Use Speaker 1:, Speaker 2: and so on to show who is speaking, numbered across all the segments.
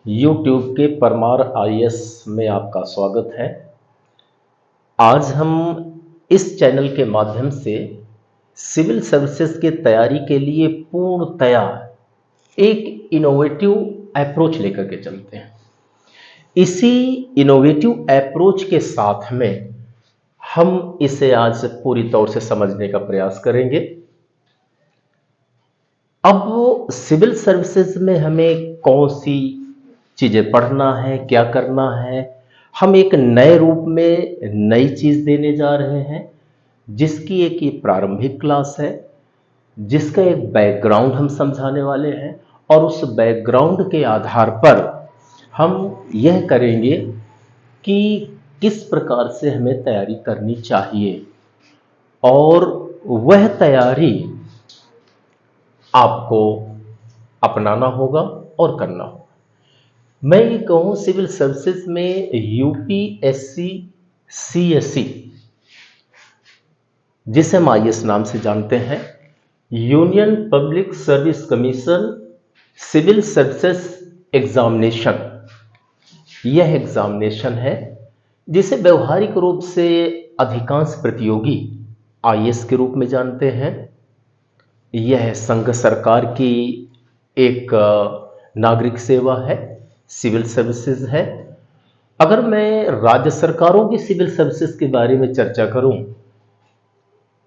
Speaker 1: YouTube के Parmar IAS में आपका स्वागत है। आज हम इस चैनल के माध्यम से सिविल सर्विसेज की तैयारी के लिए पूर्णतया एक इनोवेटिव अप्रोच लेकर के चलते हैं। इसी इनोवेटिव अप्रोच के साथ में हम इसे आज पूरी तौर से समझने का प्रयास करेंगे। अब सिविल सर्विसेज में हमें कौन सी चीजें पढ़ना है, क्या करना है, हम एक नए रूप में नई चीज देने जा रहे हैं, जिसकी एक ये प्रारंभिक क्लास है, जिसका एक बैकग्राउंड हम समझाने वाले हैं और उस बैकग्राउंड के आधार पर हम यह करेंगे कि किस प्रकार से हमें तैयारी करनी चाहिए और वह तैयारी आपको अपनाना होगा और करना होगा। मैं ये कहूँ सिविल सर्विसेज में यूपीएससी सीएससी, जिसे हम आईएएस नाम से जानते हैं, Union Public Service Commission Civil Services Examination, यह एग्जामिनेशन है जिसे व्यवहारिक रूप से अधिकांश प्रतियोगी आईएएस के रूप में जानते हैं। यह संघ सरकार की एक नागरिक सेवा है, सिविल सर्विसेज है। अगर मैं राज्य सरकारों की सिविल सर्विसेज के बारे में चर्चा करूं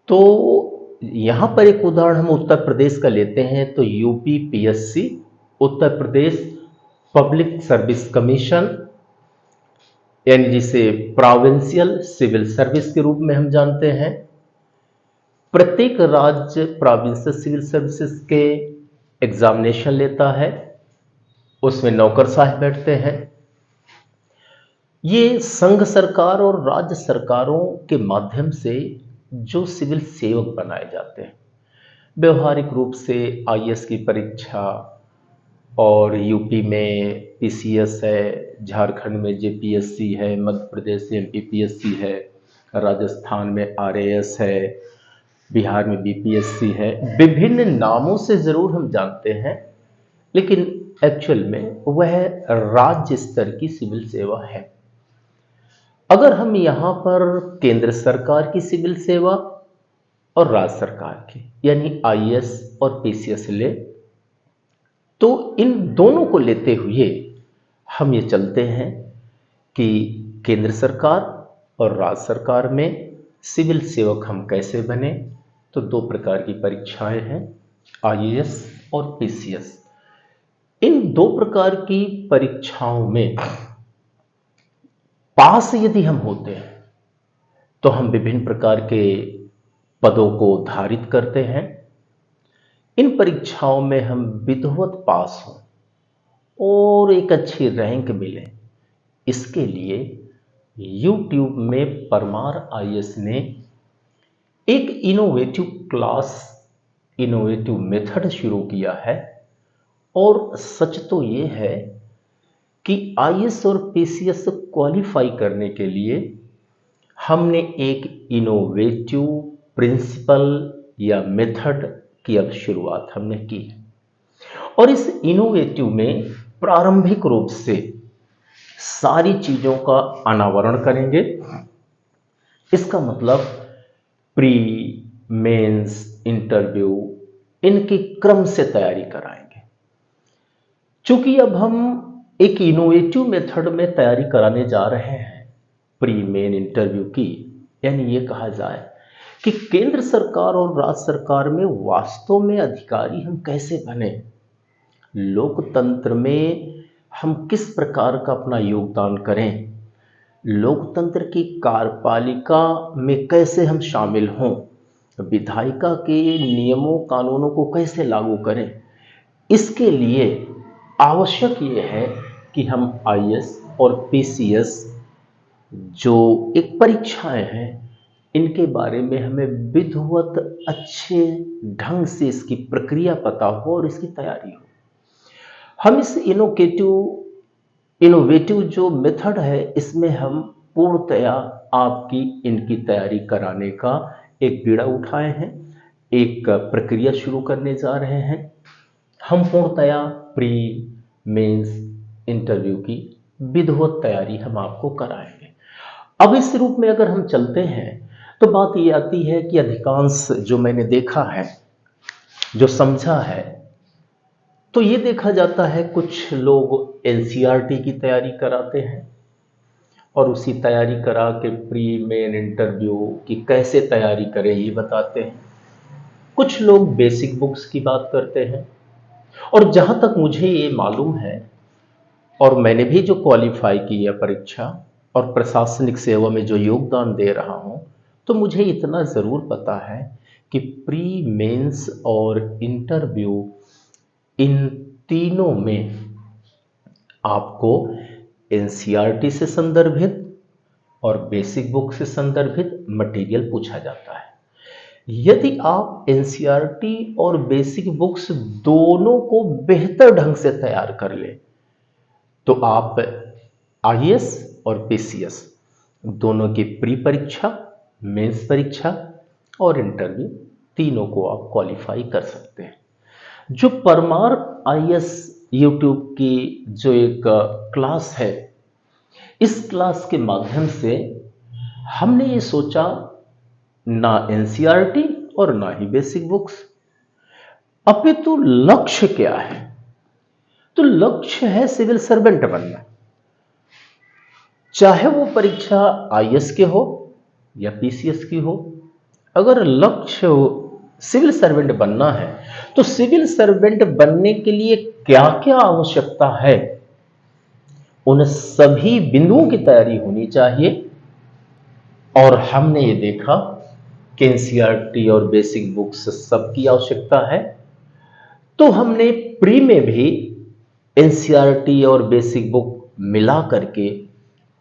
Speaker 1: तो यहां पर एक उदाहरण हम उत्तर प्रदेश का लेते हैं तो UP PSC, Uttar Pradesh public Service commission, यानी जिसे प्रोविंशियल सिविल सर्विस के रूप में हम जानते हैं। प्रत्येक राज्य प्रोविंशियल सिविल सर्विसेज के एग्जामिनेशन लेता है, उसमें नौकरशाह बैठते हैं। ये संघ सरकार और राज्य सरकारों के माध्यम से जो सिविल सेवक बनाए जाते हैं, व्यवहारिक रूप से आईएएस की परीक्षा, और यूपी में पीसीएस है, झारखंड में जेपीएससी है, मध्य प्रदेश में एमपीपीएससी है, राजस्थान में आरएएस है, बिहार में बीपीएससी है। विभिन्न नामों से जरूर हम जानते हैं, लेकिन एक्चुअल में वह राज्य स्तर की सिविल सेवा है। अगर हम यहां पर केंद्र सरकार की सिविल सेवा और राज्य सरकार की यानी आईएएस और पीसीएस ले, तो इन दोनों को लेते हुए हम ये चलते हैं कि केंद्र सरकार और राज्य सरकार में सिविल सेवक हम कैसे बने। तो दो प्रकार की परीक्षाएं हैं, आईएएस और पीसीएस। इन दो प्रकार की परीक्षाओं में पास यदि हम होते हैं तो हम विभिन्न प्रकार के पदों को धारित करते हैं। इन परीक्षाओं में हम विधिवत पास हों और एक अच्छी रैंक मिले, इसके लिए YouTube में परमार आईएएस ने एक इनोवेटिव क्लास, इनोवेटिव मेथड शुरू किया है। और सच तो ये है कि आईएएस और पीसीएस क्वालिफाई करने के लिए हमने एक इनोवेटिव प्रिंसिपल या मेथड की अब शुरुआत हमने की है। और इस इनोवेटिव में प्रारंभिक रूप से सारी चीजों का अनावरण करेंगे। इसका मतलब प्री, मेंस, इंटरव्यू, इनकी क्रम से तैयारी कराएंगे। चूंकि अब हम एक इनोवेटिव मेथड में तैयारी कराने जा रहे हैं प्री मेन इंटरव्यू की, यानी ये कहा जाए कि केंद्र सरकार और राज्य सरकार में वास्तव में अधिकारी हम कैसे बने, लोकतंत्र में हम किस प्रकार का अपना योगदान करें, लोकतंत्र की कार्यपालिका में कैसे हम शामिल हों, विधायिका के नियमों कानूनों को कैसे लागू करें। इसके लिए आवश्यक ये है कि हम आईएएस और पीसीएस जो एक परीक्षाएं हैं, इनके बारे में हमें विधिवत अच्छे ढंग से इसकी प्रक्रिया पता हो और इसकी तैयारी हो। हम इस इनोवेटिव जो मेथड है, इसमें हम पूर्णतया आपकी इनकी तैयारी कराने का एक बीड़ा उठाए हैं, एक प्रक्रिया शुरू करने जा रहे हैं। हम पूर्णतया प्री, मेंस, इंटरव्यू की विधिवत तैयारी हम आपको कराएंगे। अब इस रूप में अगर हम चलते हैं तो बात ये आती है कि अधिकांश जो मैंने देखा है, जो समझा है, तो ये देखा जाता है कुछ लोग एनसीईआरटी की तैयारी कराते हैं और उसी तैयारी करा के प्री मेन इंटरव्यू की कैसे तैयारी करें ये बताते हैं। कुछ लोग बेसिक बुक्स की बात करते हैं, और जहां तक मुझे ये मालूम है, और मैंने भी जो क्वालिफाई की है परीक्षा और प्रशासनिक सेवा में जो योगदान दे रहा हूं, तो मुझे इतना ज़रूर पता है कि प्री मेंस और इंटरव्यू, इन तीनों में आपको एनसीईआरटी से संदर्भित और बेसिक बुक से संदर्भित मटेरियल पूछा जाता है। यदि आप एनसीईआरटी और बेसिक बुक्स दोनों को बेहतर ढंग से तैयार कर ले तो आप आईएएस और पीसीएस दोनों की प्री परीक्षा, मेंस परीक्षा और इंटरव्यू तीनों को आप क्वालिफाई कर सकते हैं। जो परमार आईएएस यूट्यूब की जो एक क्लास है, इस क्लास के माध्यम से हमने ये सोचा, ना एनसीईआरटी और ना ही बेसिक बुक्स, अपितु लक्ष्य क्या है? तो लक्ष्य है सिविल सर्वेंट बनना, चाहे वो परीक्षा आईएएस के हो या पीसीएस की हो। अगर लक्ष्य सिविल सर्वेंट बनना है तो सिविल सर्वेंट बनने के लिए क्या क्या आवश्यकता है, उन सभी बिंदुओं की तैयारी होनी चाहिए। और हमने ये देखा कि एनसीईआरटी और बेसिक बुक्स सबकी आवश्यकता है, तो हमने प्री में भी एनसीईआरटी और बेसिक बुक मिला करके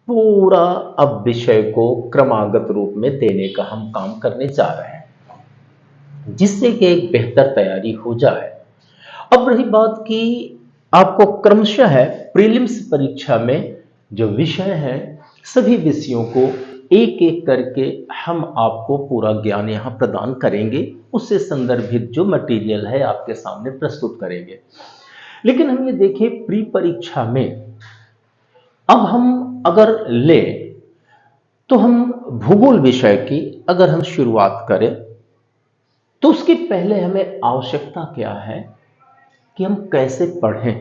Speaker 1: पूरा अब विषय को क्रमागत रूप में देने का हम काम करने जा रहे हैं, जिससे कि एक बेहतर तैयारी हो जाए। अब रही बात कि आपको क्रमशः है प्रीलिम्स परीक्षा में जो विषय है, सभी विषयों को एक एक करके हम आपको पूरा ज्ञान यहाँ प्रदान करेंगे, उससे संदर्भित जो मटेरियल है आपके सामने प्रस्तुत करेंगे। लेकिन हम ये देखें प्री परीक्षा में अब हम अगर ले तो हम भूगोल विषय की अगर हम शुरुआत करें तो उसके पहले हमें आवश्यकता क्या है कि हम कैसे पढ़ें।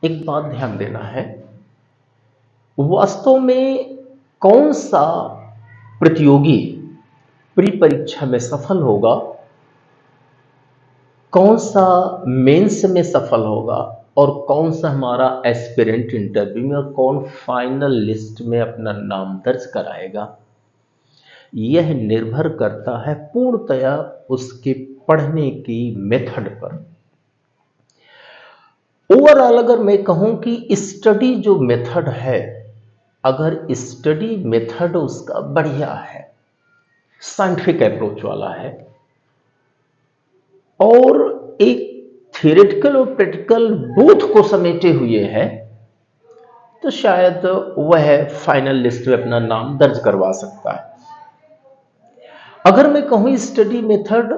Speaker 1: एक बात ध्यान देना है, वास्तव में कौन सा प्रतियोगी प्री परीक्षा में सफल होगा, कौन सा मेंस में सफल होगा और कौन सा हमारा एस्पिरेंट इंटरव्यू में और कौन फाइनल लिस्ट में अपना नाम दर्ज कराएगा, यह निर्भर करता है पूर्णतया उसके पढ़ने की मेथड पर। ओवरऑल अगर मैं कहूं कि स्टडी जो मेथड है, अगर स्टडी मेथड उसका बढ़िया है, साइंटिफिक अप्रोच वाला है और एक थियोरेटिकल और प्रैक्टिकल बोथ को समेटे हुए है, तो शायद वह फाइनल लिस्ट में अपना नाम दर्ज करवा सकता है। अगर मैं कहूं स्टडी मेथड,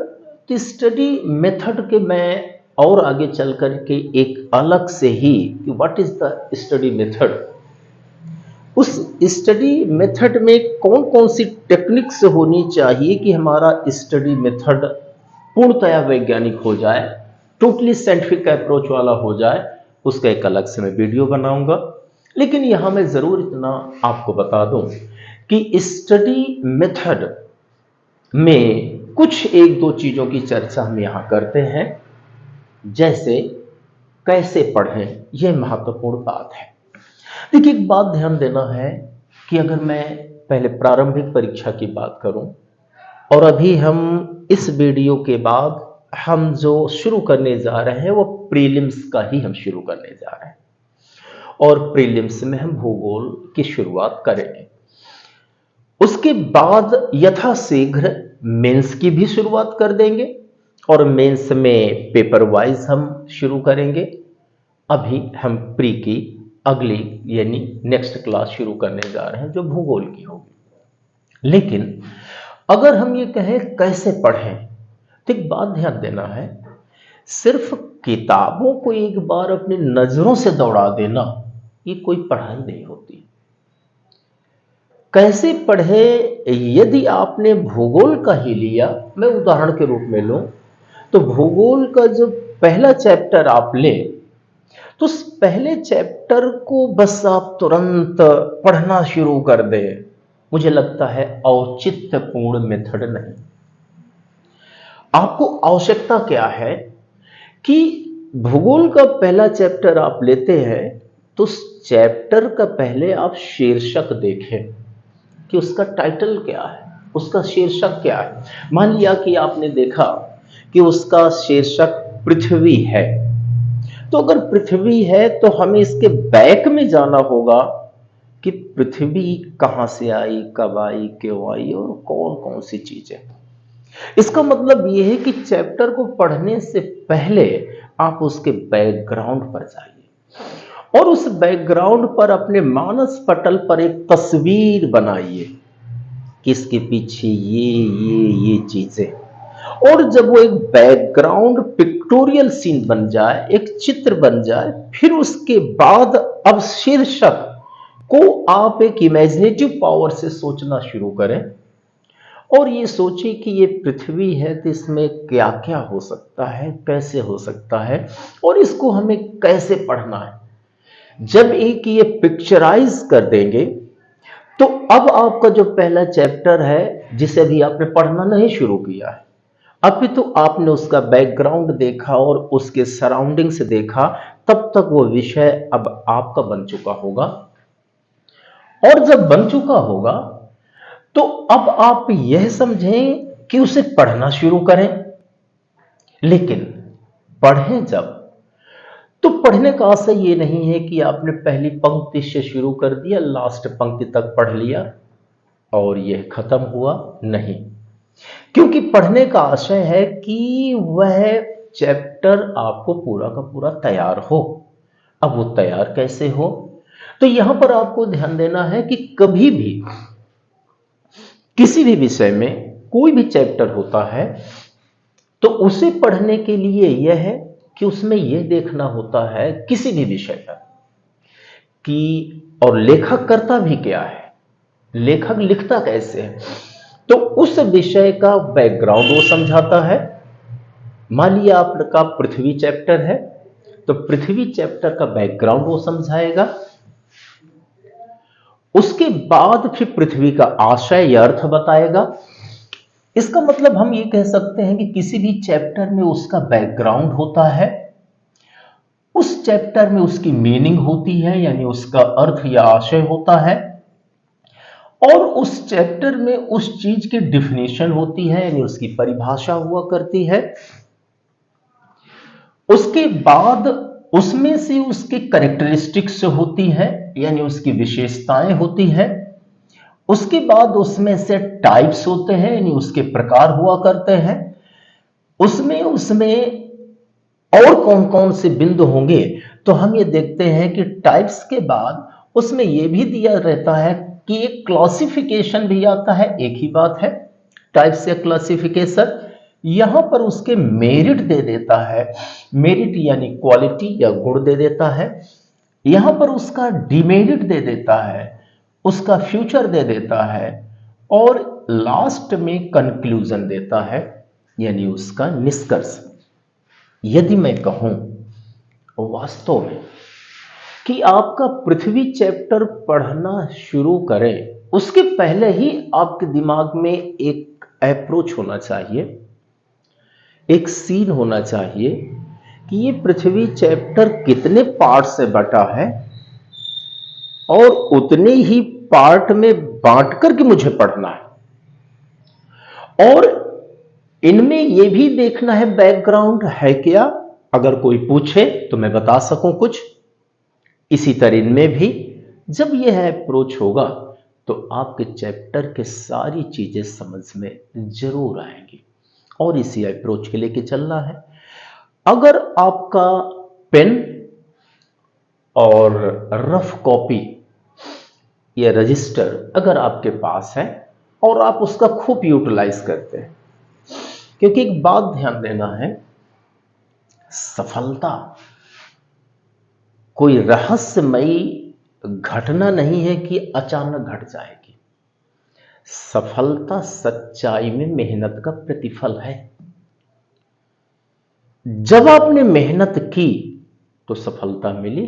Speaker 1: तो स्टडी मेथड के मैं और आगे चल करके एक अलग से ही कि what is the study method, उस स्टडी मेथड में कौन कौन सी टेक्निक्स होनी चाहिए कि हमारा स्टडी मेथड पूर्णतया वैज्ञानिक हो जाए, टोटली साइंटिफिक अप्रोच वाला हो जाए, उसका एक अलग से मैं वीडियो बनाऊंगा। लेकिन यहां मैं जरूर इतना आपको बता दूं कि स्टडी मेथड में कुछ एक दो चीजों की चर्चा हम यहां करते हैं, जैसे कैसे पढ़ें, यह महत्वपूर्ण बात है। देखिए एक बात ध्यान देना है कि अगर मैं पहले प्रारंभिक परीक्षा की बात करूं और अभी हम इस वीडियो के बाद हम जो शुरू करने जा रहे हैं वो प्रीलिम्स का ही हम शुरू करने जा रहे हैं, और प्रीलिम्स में हम भूगोल की शुरुआत करेंगे। उसके बाद यथाशीघ्र मेंस की भी शुरुआत कर देंगे और मेंस में पेपर वाइज हम शुरू करेंगे। अभी हम प्री की अगली यानी नेक्स्ट क्लास शुरू करने जा रहे हैं जो भूगोल की होगी। लेकिन अगर हम ये कहें कैसे पढ़ें, तो एक बात ध्यान देना है सिर्फ किताबों को एक बार अपनी नजरों से दौड़ा देना, ये कोई पढ़ाई नहीं होती। कैसे पढ़े? यदि आपने भूगोल का ही लिया, मैं उदाहरण के रूप में लूं, तो भूगोल का जो पहला चैप्टर आप ले, तो उस पहले चैप्टर को बस आप तुरंत पढ़ना शुरू कर दें, मुझे लगता है औचित्यपूर्ण मेथड नहीं। आपको आवश्यकता क्या है कि भूगोल का पहला चैप्टर आप लेते हैं, तो उस चैप्टर का पहले आप शीर्षक देखें कि उसका टाइटल क्या है, उसका शीर्षक क्या है। मान लिया कि आपने देखा कि उसका शीर्षक पृथ्वी है, तो अगर पृथ्वी है तो हमें इसके बैक में जाना होगा कि पृथ्वी कहां से आई, कब आई, क्यों आई और कौन कौन सी चीजें। इसका मतलब यह है कि चैप्टर को पढ़ने से पहले आप उसके बैकग्राउंड पर जाइए और उस बैकग्राउंड पर अपने मानस पटल पर एक तस्वीर बनाइए कि इसके पीछे ये चीजें। और जब वो एक बैकग्राउंड पिक्टोरियल सीन बन जाए, एक चित्र बन जाए, फिर उसके बाद अब शीर्षक को आप एक इमेजिनेटिव पावर से सोचना शुरू करें और ये सोचिए कि ये पृथ्वी है तो इसमें क्या क्या हो सकता है, कैसे हो सकता है और इसको हमें कैसे पढ़ना है। जब एक ये पिक्चराइज कर देंगे तो अब आपका जो पहला चैप्टर है, जिसे अभी आपने पढ़ना नहीं शुरू किया है, अभी तो आपने उसका बैकग्राउंड देखा और उसके सराउंडिंग से देखा, तब तक वो विषय अब आपका बन चुका होगा। और जब बन चुका होगा तो अब आप यह समझें कि उसे पढ़ना शुरू करें। लेकिन पढ़ें जब, तो पढ़ने का आशय ये नहीं है कि आपने पहली पंक्ति से शुरू कर दिया, लास्ट पंक्ति तक पढ़ लिया और यह खत्म हुआ, नहीं। क्योंकि पढ़ने का आशय है कि वह चैप्टर आपको पूरा का पूरा तैयार हो। अब वो तैयार कैसे हो, तो यहां पर आपको ध्यान देना है कि कभी भी किसी भी विषय में कोई भी चैप्टर होता है तो उसे पढ़ने के लिए यह है कि उसमें यह देखना होता है किसी भी विषय पर कि और लेखक करता भी क्या है, लेखक लिखता कैसे है, तो उस विषय का बैकग्राउंड वो समझाता है। मान लिया आपका पृथ्वी चैप्टर है तो पृथ्वी चैप्टर का बैकग्राउंड वो समझाएगा। उसके बाद फिर पृथ्वी का आशय या अर्थ बताएगा। इसका मतलब हम ये कह सकते हैं कि किसी भी चैप्टर में उसका बैकग्राउंड होता है, उस चैप्टर में उसकी मीनिंग होती है, यानी उसका अर्थ या आशय होता है, और उस चैप्टर में उस चीज की डिफिनेशन होती है, यानी उसकी परिभाषा हुआ करती है। उसके बाद उसमें से उसके कैरेक्टरिस्टिक्स होती है, यानी उसकी विशेषताएं होती है। उसके बाद उसमें से टाइप्स होते हैं, यानी उसके प्रकार हुआ करते हैं। उसमें उसमें और कौन कौन से बिंदु होंगे, तो हम ये देखते हैं कि टाइप्स के बाद उसमें यह भी दिया रहता है कि एक क्लासिफिकेशन भी आता है। एक ही बात है, टाइप्स या क्लासिफिकेशन। यहां पर उसके मेरिट दे देता है, मेरिट यानी क्वालिटी या गुण दे देता है। यहां पर उसका डिमेरिट दे देता है, उसका फ्यूचर दे देता है, और लास्ट में कंक्लूजन देता है, यानी उसका निष्कर्ष। यदि मैं कहूं वास्तव में कि आपका पृथ्वी चैप्टर पढ़ना शुरू करें, उसके पहले ही आपके दिमाग में एक अप्रोच होना चाहिए, एक सीन होना चाहिए कि ये पृथ्वी चैप्टर कितने पार्ट से बटा है और उतने ही पार्ट में बांट करके मुझे पढ़ना है। और इनमें यह भी देखना है बैकग्राउंड है क्या, अगर कोई पूछे तो मैं बता सकूं कुछ। इसी तरह इनमें भी जब यह अप्रोच होगा तो आपके चैप्टर के सारी चीजें समझ में जरूर आएंगी, और इसी अप्रोच के लेके चलना है। अगर आपका पेन और रफ कॉपी या रजिस्टर अगर आपके पास है और आप उसका खूब यूटिलाइज करते हैं, क्योंकि एक बात ध्यान देना है सफलता कोई रहस्यमयी घटना नहीं है कि अचानक घट जाएगी। सफलता सच्चाई में मेहनत का प्रतिफल है। जब आपने मेहनत की तो सफलता मिली।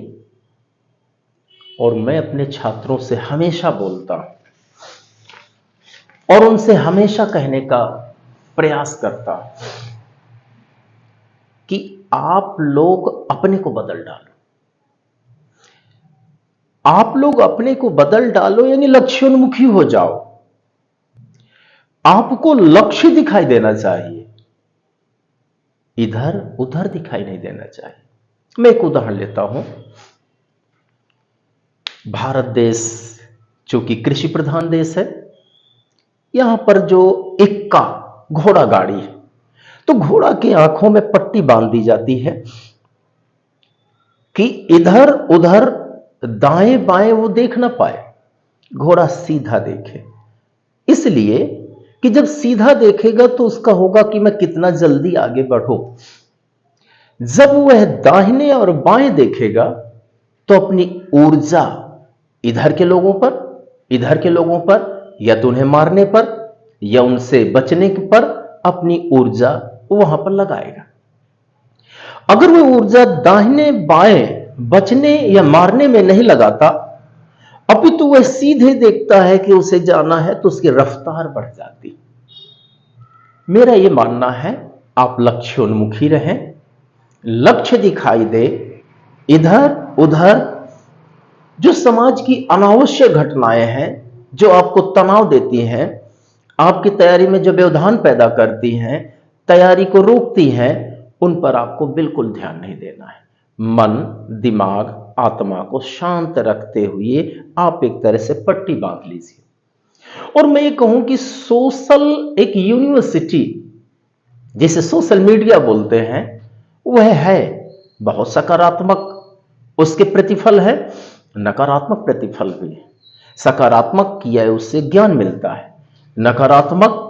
Speaker 1: और मैं अपने छात्रों से हमेशा बोलता हूं और उनसे हमेशा कहने का प्रयास करता हूं कि आप लोग अपने को बदल डालो। आप लोग अपने को बदल डालो यानी लक्ष्योन्मुखी हो जाओ। आपको लक्ष्य दिखाई देना चाहिए, इधर उधर दिखाई नहीं देना चाहिए। मैं एक उदाहरण लेता हूं। भारत देश चूंकि कृषि प्रधान देश है, यहां पर जो इक्का घोड़ा गाड़ी है, तो घोड़ा की आंखों में पट्टी बांध दी जाती है कि इधर उधर दाएं बाएं वो देख ना पाए, घोड़ा सीधा देखे। इसलिए कि जब सीधा देखेगा तो उसका होगा कि मैं कितना जल्दी आगे बढ़ूं। जब वह दाहिने और बाएं देखेगा तो अपनी ऊर्जा इधर के लोगों पर या तो उन्हें मारने पर या उनसे बचने पर अपनी ऊर्जा वहां पर लगाएगा। अगर वह ऊर्जा दाहिने बाएं बचने या मारने में नहीं लगाता, अपितु वह सीधे देखता है कि उसे जाना है, तो उसकी रफ्तार बढ़ जाती। मेरा यह मानना है आप लक्ष्योन्मुखी रहें, लक्ष्य दिखाई दे, इधर उधर जो समाज की अनावश्यक घटनाएं हैं जो आपको तनाव देती हैं, आपकी तैयारी में जो व्यवधान पैदा करती हैं, तैयारी को रोकती हैं, उन पर आपको बिल्कुल ध्यान नहीं देना है। मन, दिमाग, आत्मा को शांत रखते हुए आप एक तरह से पट्टी बांध लीजिए। और मैं ये कहूं कि सोशल एक यूनिवर्सिटी जिसे सोशल मीडिया बोलते हैं, वह है बहुत सकारात्मक, उसके प्रतिफल है, नकारात्मक प्रतिफल भी है। सकारात्मक किया है उससे ज्ञान मिलता है, नकारात्मक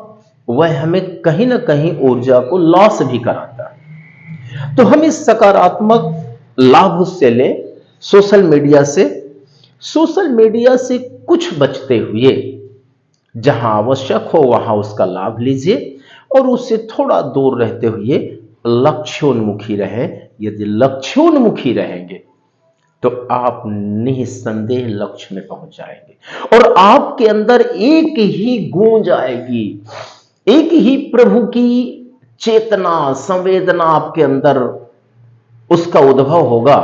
Speaker 1: वह हमें कहीं ना कहीं ऊर्जा को लॉस भी कराता है। तो हम इस सकारात्मक लाभ से ले, सोशल मीडिया से कुछ बचते हुए जहां आवश्यक हो वहां उसका लाभ लीजिए और उससे थोड़ा दूर रहते हुए लक्ष्योन्मुखी रहे। यदि लक्ष्योन्मुखी रहेंगे तो आप निस्संदेह लक्ष्य में पहुंच जाएंगे और आपके अंदर एक ही गूंज आएगी, एक ही प्रभु की चेतना, संवेदना आपके अंदर उसका उद्भव होगा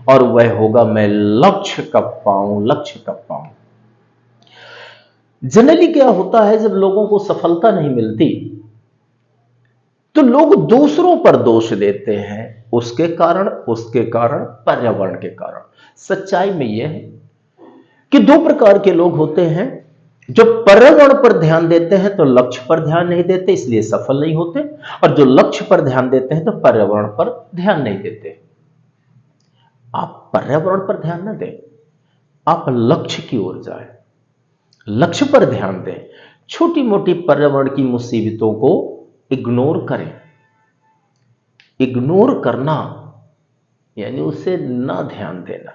Speaker 1: और वह होगा मैं लक्ष्य कब पाऊं, लक्ष्य कब पाऊं। जनरली क्या होता है, जब लोगों को सफलता नहीं मिलती तो लोग दूसरों पर दोष देते हैं, उसके कारण, पर्यावरण के कारण। सच्चाई में यह है कि दो प्रकार के लोग होते हैं। जो पर्यावरण पर ध्यान देते हैं तो लक्ष्य पर ध्यान नहीं देते, इसलिए सफल नहीं होते, और जो लक्ष्य पर ध्यान देते हैं तो पर्यावरण पर ध्यान नहीं देते। आप पर्यावरण पर ध्यान न दें, आप लक्ष्य की ओर जाएं, लक्ष्य पर ध्यान दें। छोटी मोटी पर्यावरण की मुसीबतों को इग्नोर करें। इग्नोर करना यानी उसे ना ध्यान देना।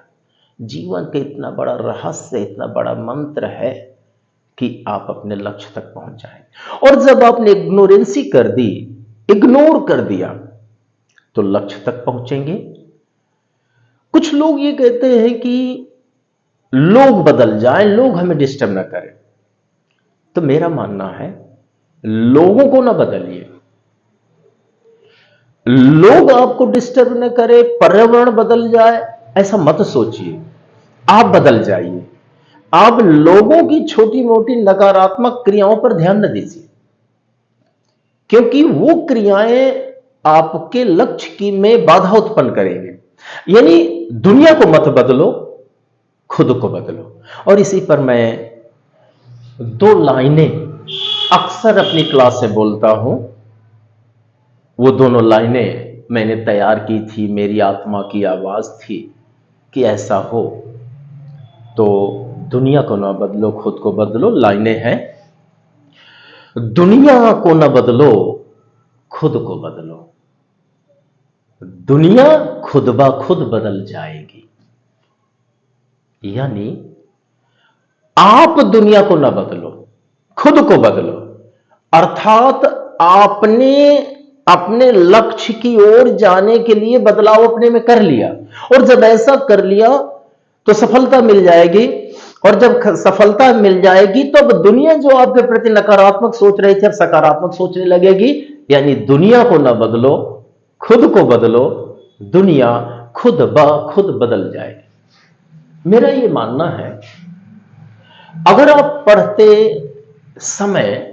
Speaker 1: जीवन का इतना बड़ा रहस्य, इतना बड़ा मंत्र है कि आप अपने लक्ष्य तक पहुंच जाएं। और जब आपने इग्नोरेंसी कर दी, इग्नोर कर दिया, तो लक्ष्य तक पहुंचेंगे। कुछ लोग ये कहते हैं कि लोग बदल जाएं, लोग हमें डिस्टर्ब ना करें। तो मेरा मानना है लोगों को ना बदलिए, लोग आपको डिस्टर्ब न करे, पर्यावरण बदल जाए, ऐसा मत सोचिए। आप बदल जाइए। आप लोगों की छोटी मोटी नकारात्मक क्रियाओं पर ध्यान न दीजिए, क्योंकि वो क्रियाएं आपके लक्ष्य की में बाधा उत्पन्न करेंगे। यानी दुनिया को मत बदलो, खुद को बदलो। और इसी पर मैं दो लाइनें अक्सर अपनी क्लास में बोलता हूं। वो दोनों लाइनें मैंने तैयार की थी, मेरी आत्मा की आवाज थी कि ऐसा हो तो दुनिया को ना बदलो, खुद को बदलो। लाइनें हैं, दुनिया को ना बदलो, खुद को बदलो। दुनिया खुद ब खुद बदल जाएगी। यानी आप दुनिया को ना बदलो, खुद को बदलो। अर्थात आपने अपने लक्ष्य की ओर जाने के लिए बदलाव अपने में कर लिया, और जब ऐसा कर लिया तो सफलता मिल जाएगी। और जब सफलता मिल जाएगी तो अब दुनिया जो आपके प्रति नकारात्मक सोच रही थी अब सकारात्मक सोचने लगेगी। यानी दुनिया को ना बदलो, खुद को बदलो, दुनिया खुद ब खुद बदल जाएगी। मेरा यह मानना है, अगर आप पढ़ते समय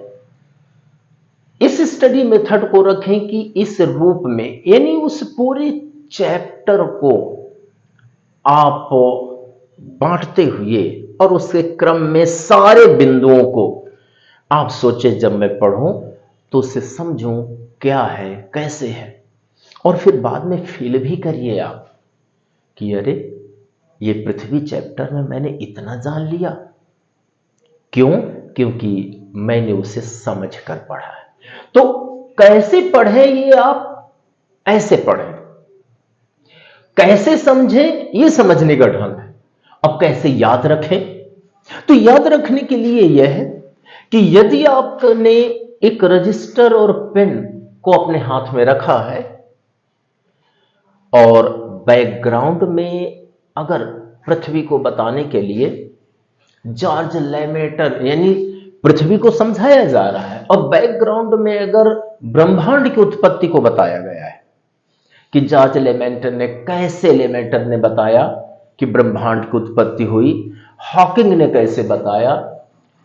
Speaker 1: इस स्टडी मेथड को रखें कि इस रूप में, यानी उस पूरे चैप्टर को आप बांटते हुए और उसके क्रम में सारे बिंदुओं को आप सोचे जब मैं पढ़ूं तो उसे समझूं क्या है, कैसे है, और फिर बाद में फील भी करिए आप कि अरे ये पृथ्वी चैप्टर में मैंने इतना जान लिया। क्यों? क्योंकि मैंने उसे समझ कर पढ़ा है। तो कैसे पढ़े ये आप? ऐसे पढ़ें। कैसे समझे ये समझने का ढंग है। अब कैसे याद रखें? तो याद रखने के लिए यह है कि यदि आपने एक रजिस्टर और पेन को अपने हाथ में रखा है और बैकग्राउंड में अगर पृथ्वी को बताने के लिए जॉर्ज लेमेटर यानी पृथ्वी को समझाया जा रहा है और बैकग्राउंड में अगर ब्रह्मांड की उत्पत्ति को बताया गया है कि जॉर्ज लेमेटर ने बताया कि ब्रह्मांड की उत्पत्ति हुई, हॉकिंग ने कैसे बताया,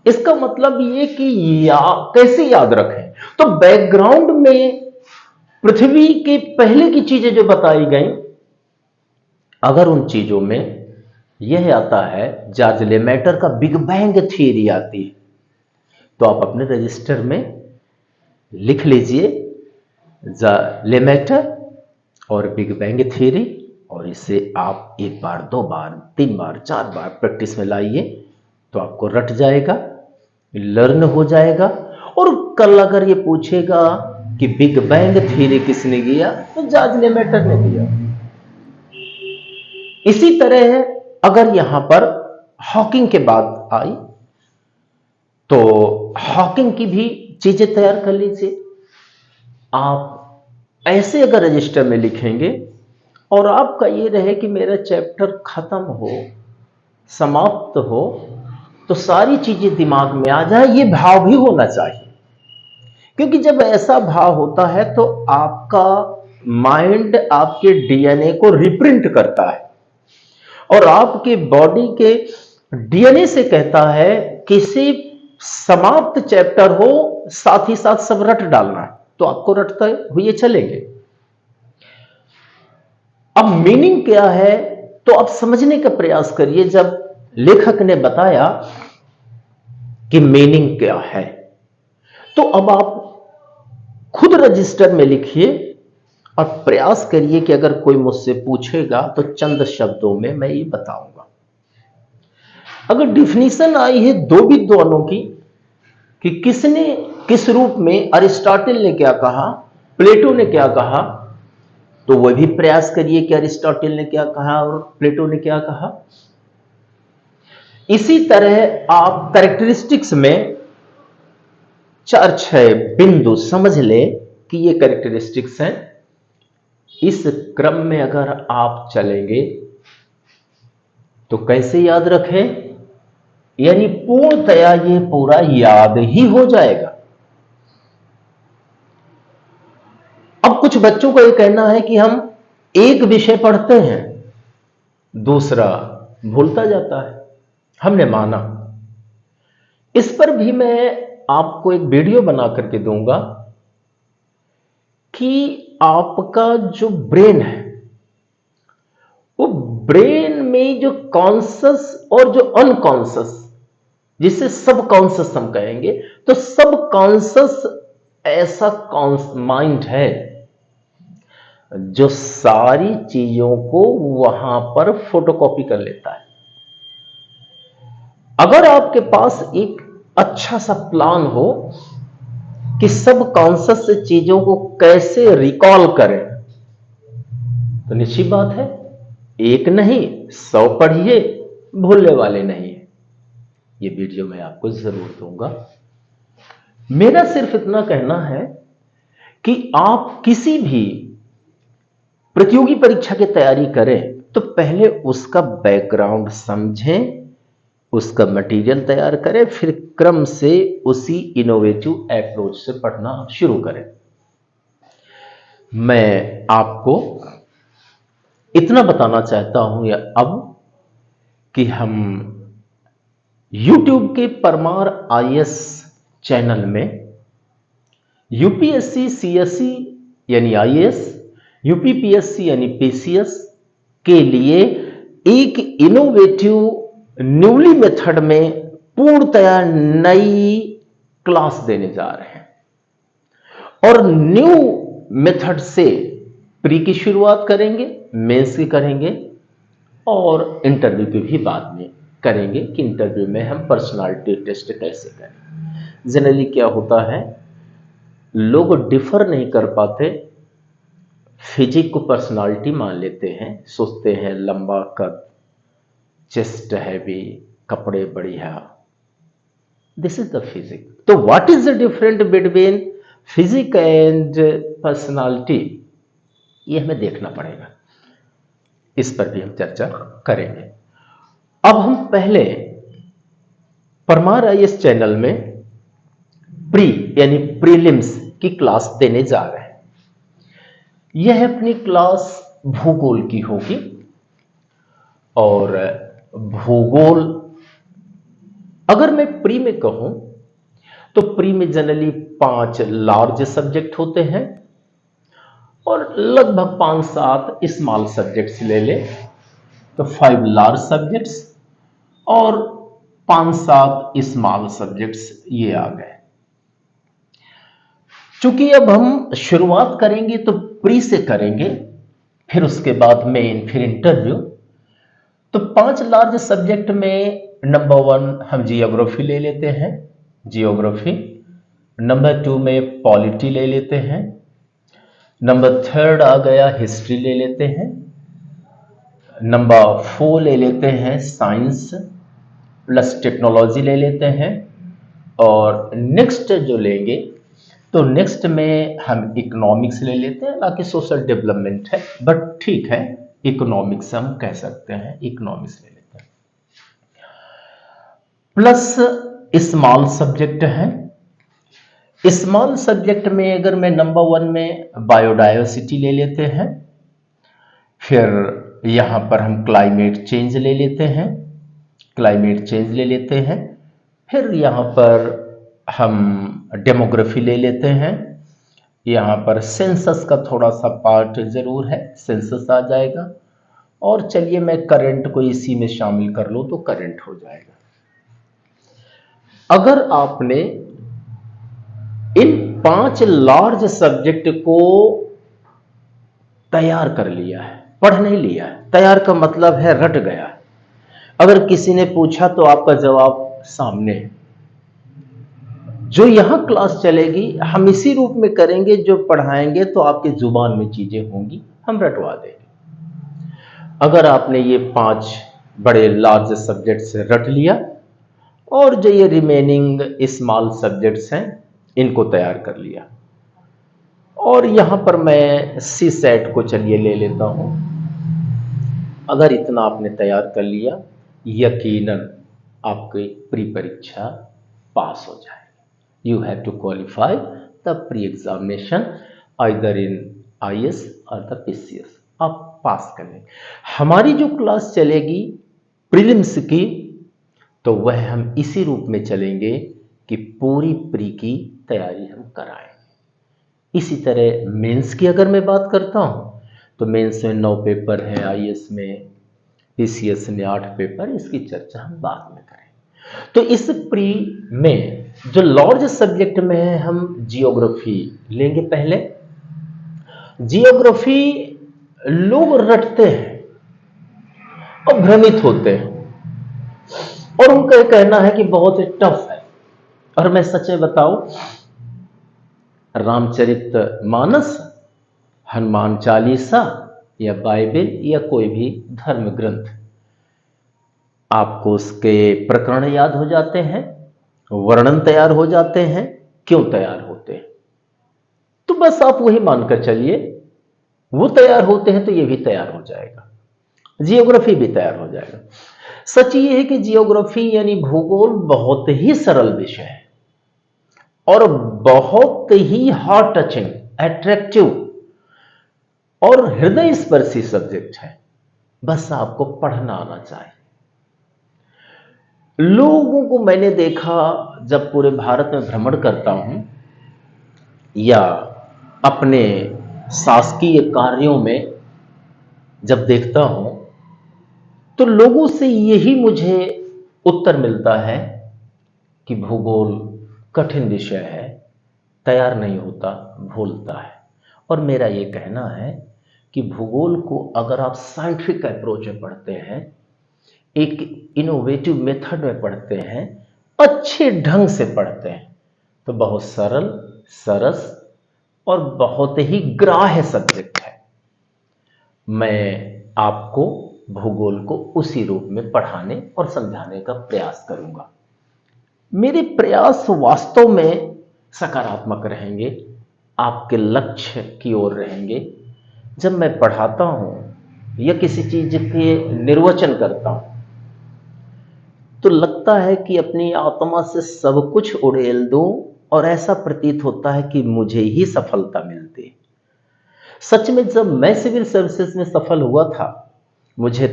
Speaker 1: इसका मतलब ये कि कैसे याद रखें। तो बैकग्राउंड में पृथ्वी के पहले की चीजें जो बताई गई, अगर उन चीजों में यह आता है, जॉर्ज लेमेटर का बिग बैंग थ्योरी आती है, तो आप अपने रजिस्टर में लिख लीजिए लेमेटर और बिग बैंग थ्योरी, और इसे आप एक बार, दो बार, तीन बार, चार बार प्रैक्टिस में लाइए तो आपको रट जाएगा, लर्न हो जाएगा। और कल अगर ये पूछेगा कि बिग बैंग थ्योरी किसने दिया, तो जॉर्ज लेमेटर ने दिया। इसी तरह अगर यहां पर हॉकिंग के बात आई तो हॉकिंग की भी चीजें तैयार कर लीजिए। आप ऐसे अगर रजिस्टर में लिखेंगे और आपका ये रहे कि मेरा चैप्टर खत्म हो, समाप्त हो, तो सारी चीजें दिमाग में आ जाए, ये भाव भी होना चाहिए। क्योंकि जब ऐसा भाव होता है तो आपका माइंड आपके डीएनए को रिप्रिंट करता है और आपके बॉडी के डीएनए से कहता है किसी समाप्त चैप्टर हो, साथ ही साथ सब रट डालना है, तो आपको रटते हुए चलेंगे। अब मीनिंग क्या है तो आप समझने का प्रयास करिए। जब लेखक ने बताया कि मीनिंग क्या है, तो अब आप खुद रजिस्टर में लिखिए और प्रयास करिए कि अगर कोई मुझसे पूछेगा तो चंद शब्दों में मैं ये बताऊंगा। अगर डिफिनीशन आई है दो विद्वानों की कि किसने किस रूप में, अरिस्टोटल ने क्या कहा, प्लेटो ने क्या कहा, तो वह भी प्रयास करिए कि अरिस्टोटल ने क्या कहा और प्लेटो ने क्या कहा। इसी तरह आप कैरेक्टरिस्टिक्स में 4-6 बिंदु समझ ले कि ये कैरेक्टरिस्टिक्स हैं। इस क्रम में अगर आप चलेंगे तो कैसे याद रखें, यानी पूर्णतया ये पूरा याद ही हो जाएगा। अब कुछ बच्चों का ये कहना है कि हम एक विषय पढ़ते हैं, दूसरा भूलता जाता है। हमने माना, इस पर भी मैं आपको एक वीडियो बना करके दूंगा कि आपका जो ब्रेन है, वो ब्रेन में जो कॉन्शस और जो अनकॉन्शस, जिसे सब कॉन्शस हम कहेंगे, तो सब कॉन्शस ऐसा माइंड है जो सारी चीजों को वहां पर फोटोकॉपी कर लेता है। अगर आपके पास एक अच्छा सा प्लान हो कि सब कॉन्शस चीजों को कैसे रिकॉल करें, तो निश्चित बात है, एक नहीं 100 पढ़िए, भूलने वाले नहीं है। ये वीडियो मैं आपको जरूर दूंगा। मेरा सिर्फ इतना कहना है कि आप किसी भी प्रतियोगी परीक्षा की तैयारी करें तो पहले उसका बैकग्राउंड समझें, उसका मटेरियल तैयार करें, फिर क्रम से उसी इनोवेटिव अप्रोच से पढ़ना शुरू करें। मैं आपको इतना बताना चाहता हूं या अब कि हम YouTube के परमार आईएएस चैनल में यूपीएससी सीएससी यानी आईएएस, यूपीपीएससी यानी पीसीएस के लिए एक इनोवेटिव न्यूली मेथड में पूर्णतया नई क्लास देने जा रहे हैं। और न्यू मेथड से प्री की शुरुआत करेंगे, मेंस की करेंगे और इंटरव्यू की भी बाद में करेंगे कि इंटरव्यू में हम पर्सनालिटी टेस्ट कैसे करें। जनरली क्या होता है, लोग डिफर नहीं कर पाते, फिजिक को पर्सनालिटी मान लेते हैं, सोचते हैं लंबा कद, चेस्ट हैवी, कपड़े बढ़िया, दिस इज द फिजिक। तो what is the different between physique and personality, ये हमें देखना पड़ेगा, इस पर भी हम चर्चा करेंगे। अब हम पहले परमार आईएएस चैनल में प्री यानी प्रीलिम्स की क्लास देने जा रहे हैं। यह अपनी क्लास भूगोल की होगी और भूगोल अगर मैं प्री में कहूं तो प्री में जनरली 5 लार्ज सब्जेक्ट होते हैं और लगभग 5-7 स्मॉल सब्जेक्ट्स ले ले तो 5 लार्ज सब्जेक्ट्स और 5-7 स्मॉल सब्जेक्ट्स ये आ गए। चूंकि अब हम शुरुआत करेंगे तो प्री से करेंगे, फिर उसके बाद मेन, फिर इंटरव्यू। तो 5 लार्ज सब्जेक्ट में नंबर 1 हम जियोग्राफी ले लेते हैं, जियोग्राफी। नंबर 2 में पॉलिटी ले लेते हैं। नंबर 3 आ गया हिस्ट्री ले लेते हैं। नंबर 4 ले लेते हैं साइंस प्लस टेक्नोलॉजी ले लेते हैं। और नेक्स्ट जो लेंगे तो नेक्स्ट में हम इकोनॉमिक्स ले लेते हैं, हालांकि सोशल डेवलपमेंट है बट ठीक है, इकोनॉमिक्स हम कह सकते हैं, इकोनॉमिक्स ले लेते हैं। प्लस स्मॉल सब्जेक्ट है। स्मॉल सब्जेक्ट में अगर मैं नंबर 1 में बायोडायवर्सिटी ले लेते हैं, फिर यहां पर हम क्लाइमेट चेंज ले लेते हैं, क्लाइमेट चेंज ले लेते हैं। फिर यहां पर हम डेमोग्राफी ले लेते हैं। यहां पर सेंसस का थोड़ा सा पार्ट जरूर है, सेंसस आ जाएगा। और चलिए मैं करंट को इसी में शामिल कर लूं तो करंट हो जाएगा। अगर आपने इन 5 लार्ज सब्जेक्ट को तैयार कर लिया है, पढ़ नहीं लिया है, तैयार का मतलब है रट गया। अगर किसी ने पूछा तो आपका जवाब सामने है। जो यहां क्लास चलेगी हम इसी रूप में करेंगे, जो पढ़ाएंगे तो आपके जुबान में चीजें होंगी, हम रटवा देंगे। अगर आपने ये 5 बड़े लार्ज सब्जेक्ट से रट लिया और जो ये रिमेनिंग स्मॉल सब्जेक्ट्स हैं इनको तैयार कर लिया, और यहां पर मैं सी सेट को चलिए ले लेता हूं। अगर इतना आपने तैयार कर लिया, यकीनन आपकी प्री परीक्षा पास हो जाएगी। You have to qualify the pre-examination either in IAS or the PCS. आप पास करें। हमारी जो क्लास चलेगी प्रीलिम्स की, तो वह हम इसी रूप में चलेंगे कि पूरी प्री की तैयारी हम कराएंगे। इसी तरह मेंस की अगर मैं बात करता हूं तो मेंस में 9 पेपर हैं, आईएएस में, पीसीएस में 8 पेपर, इसकी चर्चा हम बाद में करेंगे। तो इस प्री में जो लार्ज सब्जेक्ट में है हम जियोग्राफी लेंगे। पहले जियोग्राफी लोग रटते हैं और भ्रमित होते हैं और उनका कहना है कि बहुत टफ है। और मैं सच में बताऊं, रामचरित मानस, हनुमान चालीसा या बाइबल या कोई भी धर्म ग्रंथ, आपको उसके प्रकरण याद हो जाते हैं, वर्णन तैयार हो जाते हैं, क्यों तैयार होते हैं, तो बस आप वही मानकर चलिए, वो तैयार होते हैं तो ये भी तैयार हो जाएगा, जियोग्राफी भी तैयार हो जाएगा। सच ये है कि जियोग्राफी यानी भूगोल बहुत ही सरल विषय है और बहुत ही हार्ट टचिंग, अट्रैक्टिव और हृदय स्पर्शी सब्जेक्ट है। बस आपको पढ़ना आना चाहिए। लोगों को मैंने देखा, जब पूरे भारत में भ्रमण करता हूं या अपने शासकीय कार्यों में जब देखता हूं, तो लोगों से यही मुझे उत्तर मिलता है कि भूगोल कठिन विषय है, तैयार नहीं होता, भूलता है। और मेरा ये कहना है कि भूगोल को अगर आप साइंटिफिक अप्रोच में पढ़ते हैं, एक इनोवेटिव मेथड में पढ़ते हैं, अच्छे ढंग से पढ़ते हैं, तो बहुत सरल, सरस और बहुत ही ग्राह्य सब्जेक्ट है। मैं आपको भूगोल को उसी रूप में पढ़ाने और समझाने का प्रयास करूंगा। मेरे प्रयास वास्तव में सकारात्मक रहेंगे, आपके लक्ष्य की ओर रहेंगे। जब मैं पढ़ाता हूं या किसी चीज के निर्वचन करता हूं, तो लगता है कि अपनी आत्मा से सब कुछ उड़ेल दूं और ऐसा प्रतीत होता है कि मुझे ही सफलता मिलती। सच में जब मैं सिविल सर्विसेज में सफल हुआ था, मुझे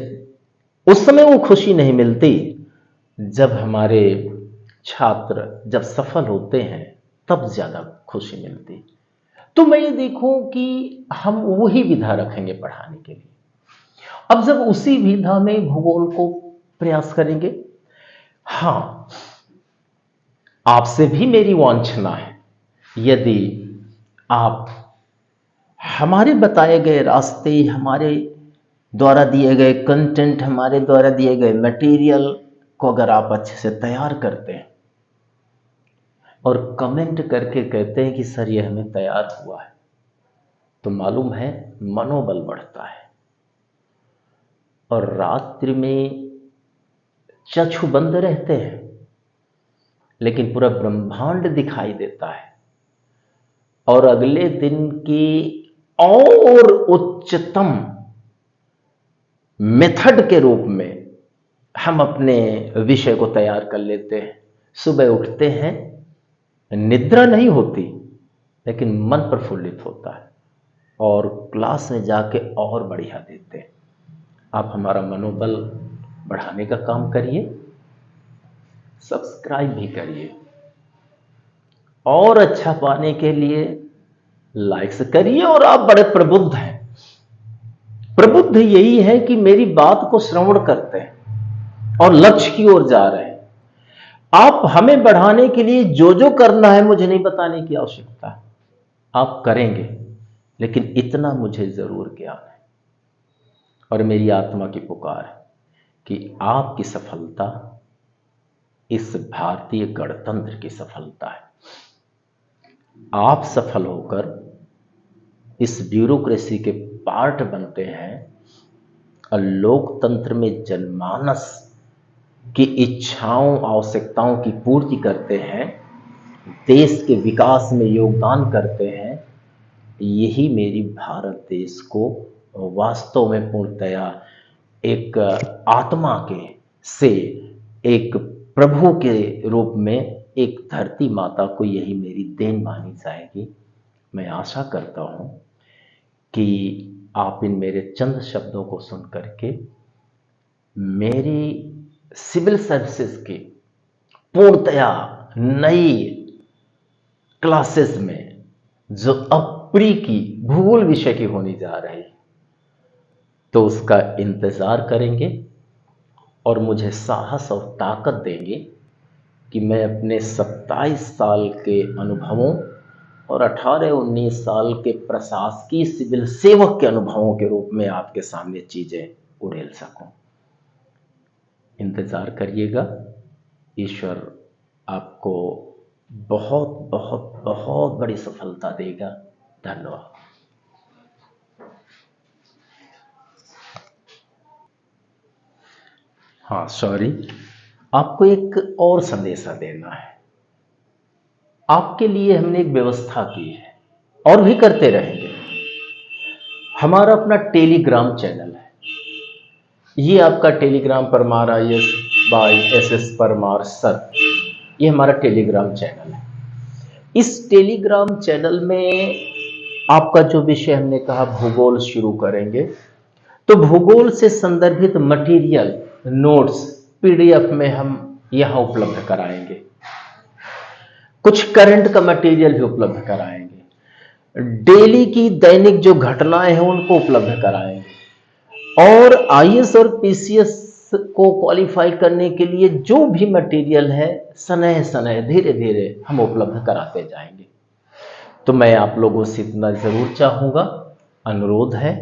Speaker 1: उस समय वो खुशी नहीं मिलती जब हमारे छात्र जब सफल होते हैं, तब ज्यादा खुशी मिलती। तो मैं ये देखूं कि हम वही विधा रखेंगे पढ़ाने के लिए। अब जब उसी विधा में भूगोल को प्रयास करेंगे, हां, आपसे भी मेरी वांछना है, यदि आप हमारे बताए गए रास्ते, हमारे द्वारा दिए गए कंटेंट, हमारे द्वारा दिए गए मटेरियल को अगर आप अच्छे से तैयार करते हैं और कमेंट करके कहते हैं कि सर ये हमें तैयार हुआ है, तो मालूम है मनोबल बढ़ता है। और रात्रि में चक्षु बंद रहते हैं, लेकिन पूरा ब्रह्मांड दिखाई देता है और अगले दिन की और उच्चतम मेथड के रूप में हम अपने विषय को तैयार कर लेते हैं। सुबह उठते हैं, निद्रा नहीं होती, लेकिन मन प्रफुल्लित होता है और क्लास में जाके और बढ़िया देते हैं। आप हमारा मनोबल बढ़ाने का काम करिए, सब्सक्राइब भी करिए और अच्छा पाने के लिए लाइक्स करिए। और आप बड़े प्रबुद्ध हैं। प्रबुद्ध यही है कि मेरी बात को श्रवण करते हैं और लक्ष्य की ओर जा रहे हैं। आप हमें बढ़ाने के लिए जो जो करना है मुझे नहीं बताने की आवश्यकता है, आप करेंगे, लेकिन इतना मुझे जरूर ज्ञान है और मेरी आत्मा की पुकार है कि आपकी सफलता इस भारतीय गणतंत्र की सफलता है। आप सफल होकर इस ब्यूरोक्रेसी के पार्ट बनते हैं और लोकतंत्र में जनमानस की इच्छाओं, आवश्यकताओं की पूर्ति करते हैं, देश के विकास में योगदान करते हैं। यही मेरी भारत देश को वास्तव में पूर्णतया एक आत्मा के से एक प्रभु के रूप में एक धरती माता को यही मेरी देन मानी जाएगी। मैं आशा करता हूं कि आप इन मेरे चंद शब्दों को सुन करके मेरी सिविल सर्विसेज की पूर्णतया नई क्लासेस में, जो अब प्री की भूगोल विषय की होने जा रही, तो उसका इंतजार करेंगे और मुझे साहस और ताकत देंगे कि मैं अपने 27 साल के अनुभवों और 18-19 साल के प्रशासकीय सिविल सेवक के अनुभवों के रूप में आपके सामने चीजें उड़ेल सकूं। इंतजार करिएगा। ईश्वर आपको बहुत बहुत बहुत बड़ी सफलता देगा। धन्यवाद। हाँ सॉरी, आपको एक और संदेशा देना है। आपके लिए हमने एक व्यवस्था की है और भी करते रहेंगे। हमारा अपना टेलीग्राम चैनल है। ये आपका Telegram Parmar IAS by SS Parmar sir, ये हमारा टेलीग्राम चैनल है। इस टेलीग्राम चैनल में आपका जो विषय हमने कहा भूगोल शुरू करेंगे, तो भूगोल से संदर्भित मटेरियल नोट्स PDF में हम यहां उपलब्ध कराएंगे। कुछ करंट का मटेरियल भी उपलब्ध कराएंगे। डेली की दैनिक जो घटनाएं हैं उनको उपलब्ध कराएंगे। और IAS और PCS को क्वालिफाई करने के लिए जो भी मटेरियल है सनह सनह धीरे धीरे हम उपलब्ध कराते जाएंगे। तो मैं आप लोगों से इतना जरूर चाहूंगा, अनुरोध है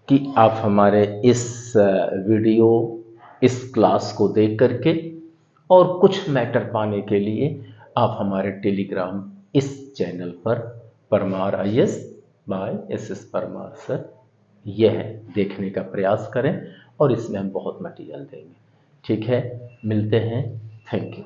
Speaker 1: कि आप हमारे इस वीडियो, इस क्लास को देख करके और कुछ मैटर पाने के लिए आप हमारे टेलीग्राम इस चैनल पर Parmar IAS by SS Parmar sir यह देखने का प्रयास करें और इसमें हम बहुत मटेरियल देंगे। ठीक है, मिलते हैं। Thank you.